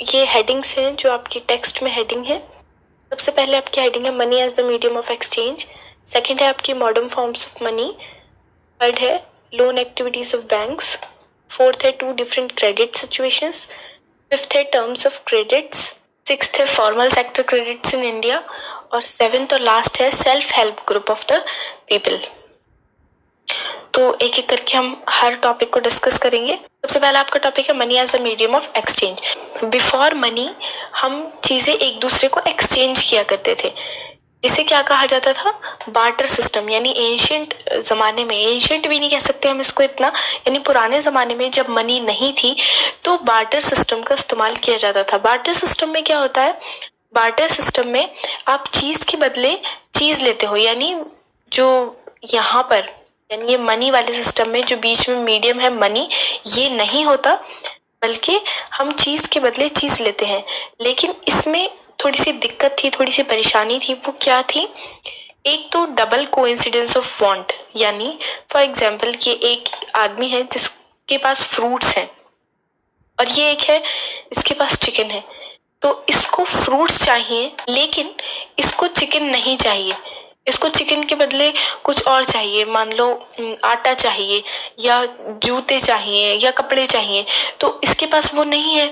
ये हेडिंग्स हैं जो आपकी टेक्स्ट में हेडिंग है। सबसे पहले आपकी हेडिंग है money as the medium of exchange. Second है आपकी modern forms of money. Third है loan activities of banks. Fourth है two different credit situations. Fifth है टर्म्स ऑफ क्रेडिट्स। सिक्स्थ है formal sector credits in India. और seventh और last है self help group of the people. तो एक एक करके हम हर टॉपिक को डिस्कस करेंगे। सबसे पहला आपका टॉपिक है money as the medium of exchange. Before money हम चीजें एक दूसरे को एक्सचेंज किया करते थे, जिसे क्या कहा जाता था, बार्टर सिस्टम। यानी एंशियंट जमाने में, एंशियंट भी नहीं कह सकते हम इसको इतना, यानी पुराने जमाने में जब मनी नहीं थी तो बार्टर सिस्टम का इस्तेमाल किया जाता था। बार्टर सिस्टम में क्या होता है, बार्टर सिस्टम में आप चीज के बदले चीज लेते हो। यानी जो यहाँ पर, यानी ये मनी वाले सिस्टम में जो बीच में मीडियम है मनी, ये नहीं होता, बल्कि हम चीज के बदले चीज लेते हैं। लेकिन इसमें थोड़ी सी दिक्कत थी, थोड़ी सी परेशानी थी। वो क्या थी, एक तो डबल कोइंसिडेंस ऑफ वांट। यानी फॉर एग्जांपल कि एक आदमी है जिसके पास फ्रूट्स हैं और ये एक है इसके पास चिकन है, तो इसको फ्रूट्स चाहिए लेकिन इसको चिकन नहीं चाहिए। इसको चिकन के बदले कुछ और चाहिए, मान लो आटा चाहिए या जूते चाहिए या कपड़े चाहिए, तो इसके पास वो नहीं है,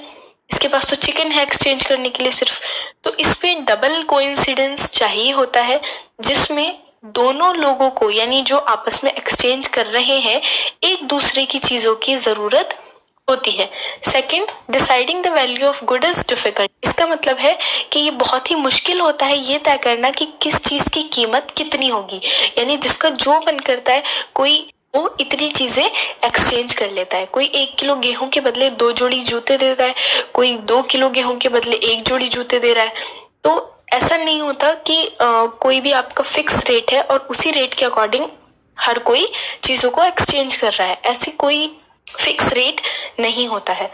इसके पास तो चिकन है एक्सचेंज करने के लिए सिर्फ। तो इसमें डबल कोइंसिडेंस चाहिए होता है, जिसमें दोनों लोगों को, यानी जो आपस में एक्सचेंज कर रहे हैं, एक दूसरे की चीजों की जरूरत होती है। Second, deciding the value of good is difficult. इसका मतलब है कि ये बहुत ही मुश्किल होता है ये तय करना कि किस चीज की कीमत कितनी होगी। यानी जिसका जो मन करता है, कोई वो इतनी चीजें एक्सचेंज कर लेता है। कोई 1 किलो गेहूं के बदले 2 जोड़ी जूते दे रहा है, कोई 2 किलो गेहूं के बदले 1 जोड़ी जूते दे रहा है। तो ऐसा नहीं होता कि कोई भी आपका फिक्स रेट है और उसी रेट के अकॉर्डिंग हर कोई चीजों को एक्सचेंज कर रहा है। ऐसी कोई फिक्स रेट नहीं होता है।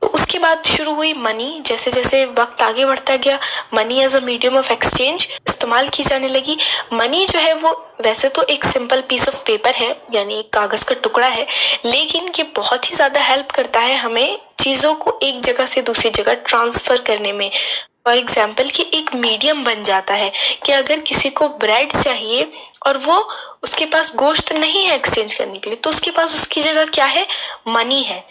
तो उसके बाद शुरू हुई मनी। जैसे जैसे वक्त आगे बढ़ता गया, money as a medium of exchange इस्तेमाल की जाने लगी। मनी जो है वो वैसे तो एक सिंपल पीस ऑफ पेपर है, यानी एक कागज का टुकड़ा है, लेकिन ये बहुत ही ज्यादा हेल्प करता है हमें चीजों को एक जगह से दूसरी जगह ट्रांसफर करने में। फॉर एग्जाम्पल कि एक मीडियम बन जाता है कि अगर किसी को ब्रेड चाहिए और वो उसके पास गोश्त नहीं है एक्सचेंज करने के लिए, तो उसके पास उसकी जगह क्या है, मनी है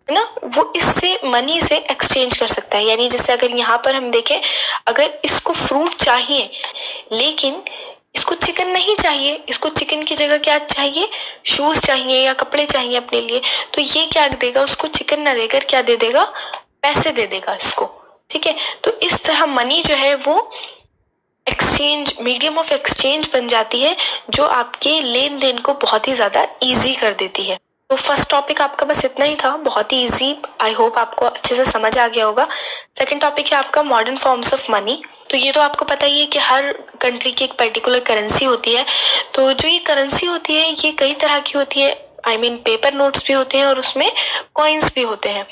ना, वो इससे मनी से एक्सचेंज कर सकता है। यानी जैसे अगर यहाँ पर हम देखें, अगर इसको फ्रूट चाहिए लेकिन इसको चिकन नहीं चाहिए, इसको चिकन की जगह क्या चाहिए, शूज चाहिए या कपड़े चाहिए अपने लिए, तो ये क्या देगा, उसको चिकन ना देकर क्या दे देगा, पैसे दे देगा इसको। ठीक है, तो इस तरह मनी जो है वो एक्सचेंज, मीडियम ऑफ एक्सचेंज बन जाती है, जो आपके लेन देन को बहुत ही ज्यादा इजी कर देती है। तो फर्स्ट टॉपिक आपका बस इतना ही था, बहुत ही इजी, आई होप आपको अच्छे से समझ आ गया होगा। सेकंड टॉपिक है आपका मॉडर्न फॉर्म्स ऑफ मनी। तो ये तो आपको पता ही है कि हर कंट्री की एक पर्टिकुलर करेंसी होती है। तो जो ये करेंसी होती है ये कई तरह की होती है, आई मीन पेपर नोट्स भी होते हैं और उसमें कॉइन्स भी होते हैं।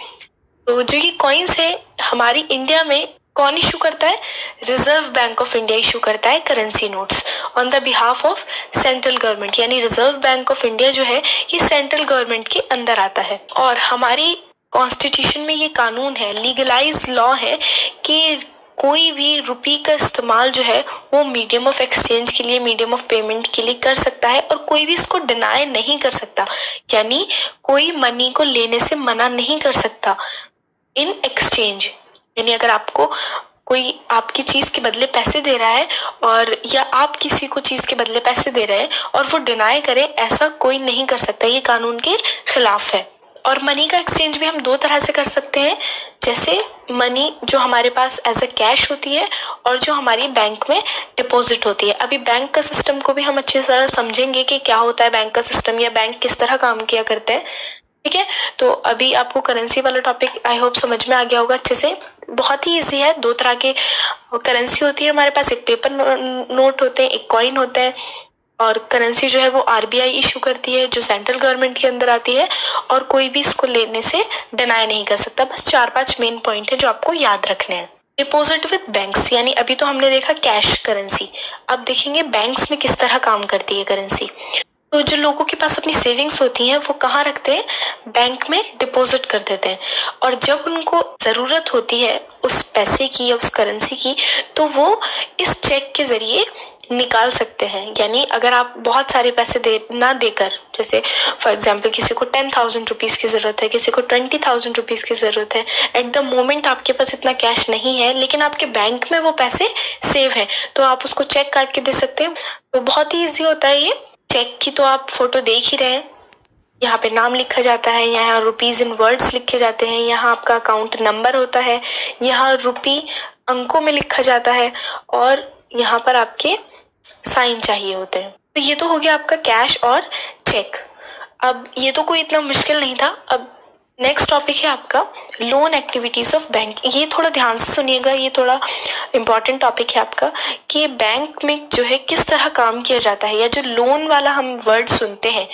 तो जो ये कॉइन्स है हमारी इंडिया में कौन इशू करता है, reserve bank of India issue करता है currency notes on the behalf of central government. यानी रिजर्व बैंक ऑफ इंडिया जो है ये सेंट्रल गवर्नमेंट के अंदर आता है। और हमारी कॉन्स्टिट्यूशन में ये कानून है, लीगलाइज लॉ है कि कोई भी रुपी का इस्तेमाल जो है वो मीडियम ऑफ एक्सचेंज के लिए, मीडियम ऑफ पेमेंट के लिए कर सकता है और कोई भी इसको डिनाई नहीं कर सकता। यानी कोई मनी को लेने से मना नहीं कर सकता इन एक्सचेंज। यानी अगर आपको कोई आपकी चीज के बदले पैसे दे रहा है और या आप किसी को चीज के बदले पैसे दे रहे हैं और वो डिनाई करे, ऐसा कोई नहीं कर सकता, ये कानून के खिलाफ है। और मनी का एक्सचेंज भी हम 2 तरह से कर सकते हैं, जैसे मनी जो हमारे पास एज अ कैश होती है और जो हमारी बैंक में डिपॉजिट होती है। अभी बैंक का सिस्टम को भी हम अच्छी तरह समझेंगे कि क्या होता है बैंक का सिस्टम या बैंक किस तरह काम किया करते हैं। ठीक है, तो अभी आपको करेंसी वाला टॉपिक आई होप समझ में आ गया होगा अच्छे से। बहुत ही इजी है, 2 तरह के करेंसी होती है हमारे पास, एक पेपर नोट होते हैं, एक कॉइन होते हैं। और करेंसी जो है वो आरबीआई इशू करती है, जो सेंट्रल गवर्नमेंट के अंदर आती है, और कोई भी इसको लेने से डिनाई नहीं कर सकता। बस 4-5 मेन पॉइंट है जो आपको याद रखने हैं। डिपॉजिट विद बैंक्स, यानी अभी तो हमने देखा कैश करेंसी, अब देखेंगे बैंक्स में किस तरह काम करती है करेंसी। तो जो लोगों के पास अपनी सेविंग्स होती हैं वो कहाँ रखते हैं? बैंक में डिपॉजिट कर देते हैं। और जब उनको ज़रूरत होती है उस पैसे की या उस करेंसी की, तो वो इस चेक के ज़रिए निकाल सकते हैं। यानी अगर आप बहुत सारे पैसे ना देकर, जैसे फॉर एग्जांपल किसी को 10,000 रुपीज़ की ज़रूरत है, किसी को 20,000 रुपीज़ की ज़रूरत है, एट द मोमेंट आपके पास इतना कैश नहीं है, लेकिन आपके बैंक में वो पैसे सेव हैं, तो आप उसको चेक काट के दे सकते हैं। तो बहुत ही ईजी होता है ये। चेक की तो आप फोटो देख ही रहे हैं, यहाँ पे नाम लिखा जाता है, यहाँ रुपीज इन वर्ड्स लिखे जाते हैं, यहाँ आपका अकाउंट नंबर होता है, यहाँ रुपी अंकों में लिखा जाता है, और यहाँ पर आपके साइन चाहिए होते हैं। तो ये तो हो गया आपका कैश और चेक। अब ये तो कोई इतना मुश्किल नहीं था। अब नेक्स्ट टॉपिक है आपका लोन एक्टिविटीज ऑफ बैंक। ये थोड़ा ध्यान से सुनिएगा, ये थोड़ा इम्पॉर्टेंट टॉपिक है आपका, कि बैंक में जो है किस तरह काम किया जाता है, या जो लोन वाला हम वर्ड सुनते हैं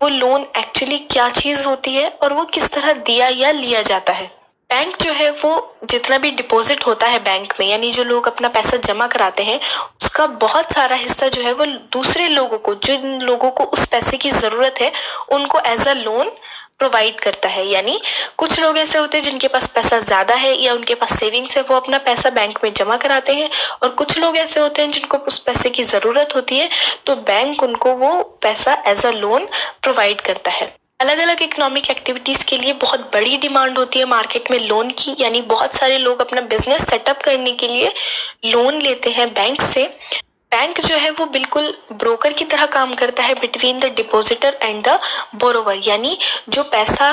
वो लोन एक्चुअली क्या चीज होती है और वो किस तरह दिया या लिया जाता है। बैंक जो है वो जितना भी डिपॉजिट होता है बैंक में, यानी जो लोग अपना पैसा जमा कराते हैं, उसका बहुत सारा हिस्सा जो है वो दूसरे लोगों को, जिन लोगों को उस पैसे की जरूरत है, उनको एज अ लोन प्रोवाइड करता है। यानी कुछ लोग ऐसे होते हैं जिनके पास पैसा ज्यादा है या उनके पास सेविंग्स है, वो अपना पैसा बैंक में जमा कराते हैं, और कुछ लोग ऐसे होते हैं जिनको उस पैसे की जरूरत होती है, तो बैंक उनको वो पैसा एज अ लोन प्रोवाइड करता है। अलग अलग इकोनॉमिक एक्टिविटीज के लिए बहुत बड़ी डिमांड होती है मार्केट में लोन की, यानी बहुत सारे लोग अपना बिजनेस सेटअप करने के लिए लोन लेते हैं बैंक से। बैंक जो है वो बिल्कुल ब्रोकर की तरह काम करता है between the depositor and the borrower, यानी जो पैसा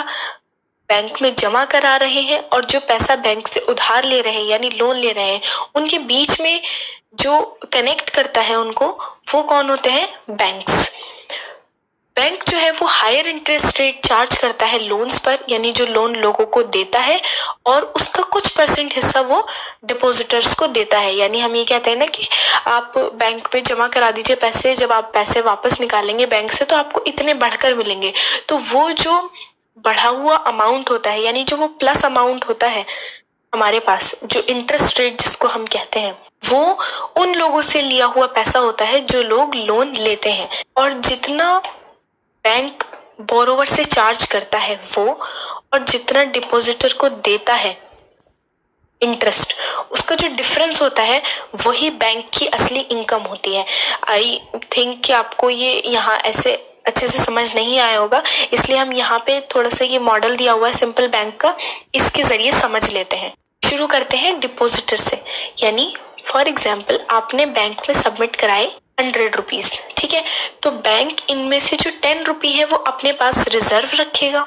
बैंक में जमा करा रहे हैं और जो पैसा बैंक से उधार ले रहे हैं यानी लोन ले रहे हैं, उनके बीच में जो कनेक्ट करता है उनको, वो कौन होते हैं? बैंक्स। बैंक जो है वो हायर इंटरेस्ट रेट चार्ज करता है लोन्स पर, यानी जो लोन लोगों को देता है, और उसका कुछ परसेंट हिस्सा वो डिपॉजिटर्स को देता है। यानी हम ये कहते हैं ना कि आप बैंक में जमा करा दीजिए पैसे, जब आप पैसे वापस निकालेंगे बैंक से तो आपको इतने बढ़कर मिलेंगे। तो वो जो बढ़ा हुआ अमाउंट होता है, यानी जो वो प्लस अमाउंट होता है हमारे पास, जो इंटरेस्ट रेट जिसको हम कहते हैं, वो उन लोगों से लिया हुआ पैसा होता है जो लोग लोन लेते हैं। और जितना बैंक बोरोवर से चार्ज करता है वो, और जितना डिपॉजिटर को देता है इंटरेस्ट, उसका जो डिफरेंस होता है वही बैंक की असली इनकम होती है। आई थिंक कि आपको ये यहाँ ऐसे अच्छे से समझ नहीं आया होगा, इसलिए हम यहाँ पे थोड़ा सा ये मॉडल दिया हुआ है सिंपल बैंक का, इसके जरिए समझ लेते हैं। शुरू करते हैं डिपॉजिटर से। यानी फॉर एग्जाम्पल आपने बैंक में सबमिट कराए 100 रुपीज, ठीक है, तो बैंक इनमें से जो 10 रुपये है वो अपने पास रिजर्व रखेगा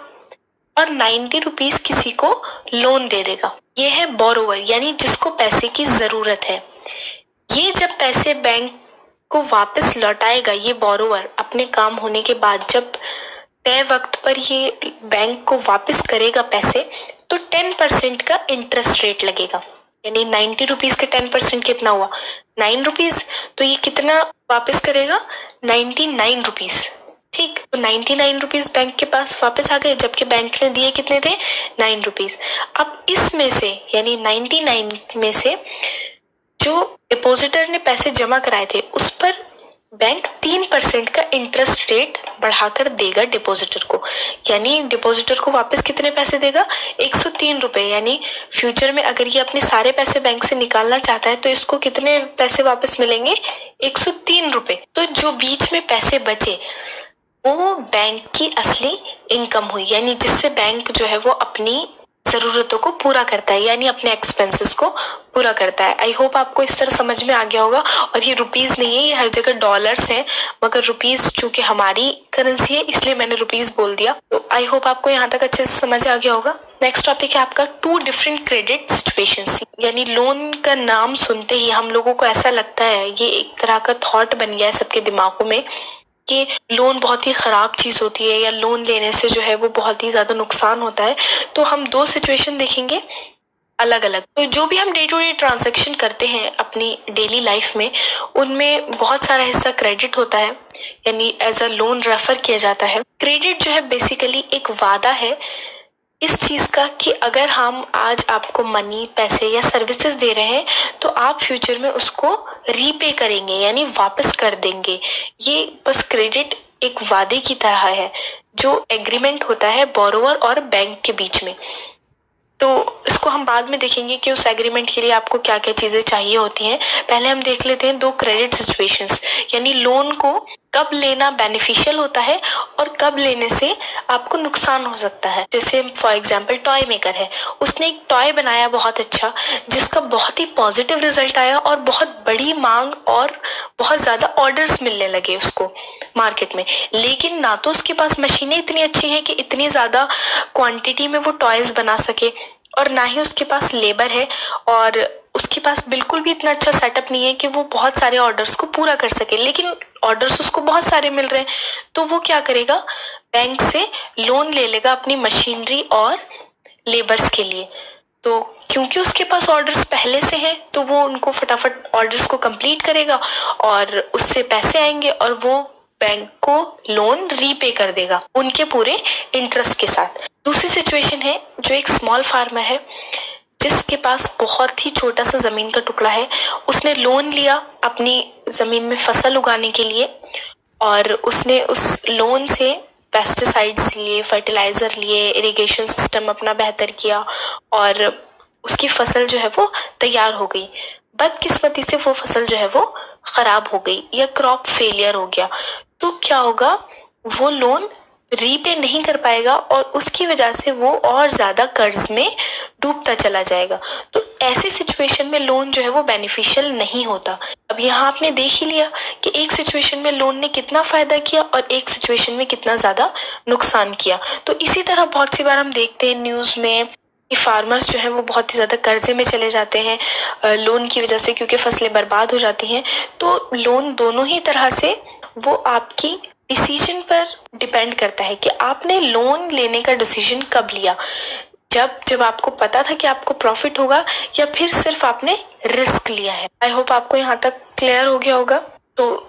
और 90 रुपीज किसी को लोन दे देगा। ये है बोरोवर, यानी जिसको पैसे की जरूरत है। ये जब पैसे बैंक को वापस लौटाएगा, ये बोरोवर अपने काम होने के बाद जब तय वक्त पर ये बैंक को वापस करेगा पैसे, तो 10% का इंटरेस्ट रेट लगेगा। यानी 90 रुपीज के 10% कितना हुआ? 9 रुपीज। तो ये कितना वापस करेगा? 99 रुपीज। ठीक, तो 99 रुपीज बैंक के पास वापस आ गए, जबकि बैंक ने दिए कितने थे? 9 रुपीज। अब इसमें से यानी 99 में से जो डिपॉजिटर ने पैसे जमा कराए थे उस पर बैंक 3% का इंटरेस्ट रेट बढ़ाकर देगा डिपॉजिटर को। यानी डिपॉजिटर को वापस कितने पैसे देगा? 103 रुपए। यानी फ्यूचर में अगर ये अपने सारे पैसे बैंक से निकालना चाहता है तो इसको कितने पैसे वापस मिलेंगे? 103 रुपए। तो जो बीच में पैसे बचे वो बैंक की असली इनकम हुई, यानी जिससे बैंक जो है वो अपनी जरूरतों को पूरा करता है, यानी अपने एक्सपेंसेस को पूरा करता है। आई होप आपको इस तरह समझ में आ गया होगा। और ये रुपीस नहीं है, ये हर जगह डॉलर्स हैं, मगर रुपीस चूंकि हमारी करेंसी है इसलिए मैंने रुपीस बोल दिया। तो आई होप आपको यहाँ तक अच्छे से समझ आ गया होगा। नेक्स्ट टॉपिक है आपका 2 डिफरेंट क्रेडिट सिचुएशंस। यानी लोन का नाम सुनते ही हम लोगों को ऐसा लगता है, ये एक तरह का थॉट बन गया है सबके दिमागों में कि लोन बहुत ही खराब चीज होती है या लोन लेने से जो है वो बहुत ही ज्यादा नुकसान होता है। तो हम 2 सिचुएशन देखेंगे अलग अलग। तो जो भी हम डे टू डे ट्रांजैक्शन करते हैं अपनी डेली लाइफ में, उनमें बहुत सारा हिस्सा क्रेडिट होता है, यानी एज अ लोन रेफर किया जाता है। क्रेडिट जो है बेसिकली एक वादा है इस चीज का कि अगर हम आज आपको मनी, पैसे या सर्विसेज दे रहे हैं तो आप फ्यूचर में उसको रीपे करेंगे, यानी वापस कर देंगे। ये बस क्रेडिट एक वादे की तरह है जो एग्रीमेंट होता है बोरोवर और बैंक के बीच में। तो इसको हम बाद में देखेंगे कि उस एग्रीमेंट के लिए आपको क्या क्या चीजें चाहिए होती हैं। पहले हम देख लेते हैं 2 क्रेडिट सिचुएशंस, यानी लोन को कब लेना बेनिफिशियल होता है और कब लेने से आपको नुकसान हो सकता है। जैसे फॉर एग्जांपल टॉय मेकर है, उसने एक टॉय बनाया बहुत अच्छा, जिसका बहुत ही पॉजिटिव रिजल्ट आया और बहुत बड़ी मांग और बहुत ज्यादा ऑर्डर्स मिलने लगे उसको मार्केट में। लेकिन ना तो उसके पास मशीनें इतनी अच्छी हैं कि इतनी ज्यादा क्वांटिटी में वो टॉयज बना सके, और ना ही उसके पास लेबर है, और उसके पास बिल्कुल भी इतना अच्छा सेटअप नहीं है कि वो बहुत सारे ऑर्डर्स को पूरा कर सके। लेकिन ऑर्डर्स उसको बहुत सारे मिल रहे हैं, तो वो क्या करेगा, बैंक से लोन ले लेगा अपनी मशीनरी और लेबर्स के लिए। तो क्योंकि उसके पास ऑर्डर्स पहले से हैं, तो वो उनको फटाफट ऑर्डर्स को कंप्लीट करेगा और उससे पैसे आएंगे और वो बैंक को लोन रीपे कर देगा उनके पूरे इंटरेस्ट के साथ। दूसरी सिचुएशन है जो एक स्मॉल फार्मर है जिसके पास बहुत ही छोटा सा जमीन का टुकड़ा है। उसने लोन लिया अपनी जमीन में फसल उगाने के लिए, और उसने उस लोन से पेस्टिसाइड्स लिए, फर्टिलाइजर लिए, इरिगेशन सिस्टम अपना बेहतर किया और उसकी फसल जो है वो तैयार हो गई। बदकिस्मती से वो फसल जो है वो खराब हो गई या क्रॉप फेलियर हो गया, तो क्या होगा, वो लोन रीपे नहीं कर पाएगा और उसकी वजह से वो और ज्यादा कर्ज में डूबता चला जाएगा। तो ऐसी सिचुएशन में लोन जो है वो बेनिफिशियल नहीं होता। अब यहाँ आपने देख ही लिया कि एक सिचुएशन में लोन ने कितना फायदा किया और एक सिचुएशन में कितना ज्यादा नुकसान किया। तो इसी तरह बहुत सी बार हम देखते हैं न्यूज में कि फार्मर्स जो है वो बहुत ही ज्यादा कर्जे में चले जाते हैं लोन की वजह से, क्योंकि फसलें बर्बाद हो जाती हैं। तो लोन दोनों ही तरह से वो आपकी डिसीजन पर डिपेंड करता है कि आपने लोन लेने का डिसीजन कब लिया, जब आपको पता था कि आपको प्रॉफिट होगा, या फिर सिर्फ आपने रिस्क लिया है। आई होप आपको यहाँ तक क्लियर हो गया होगा। तो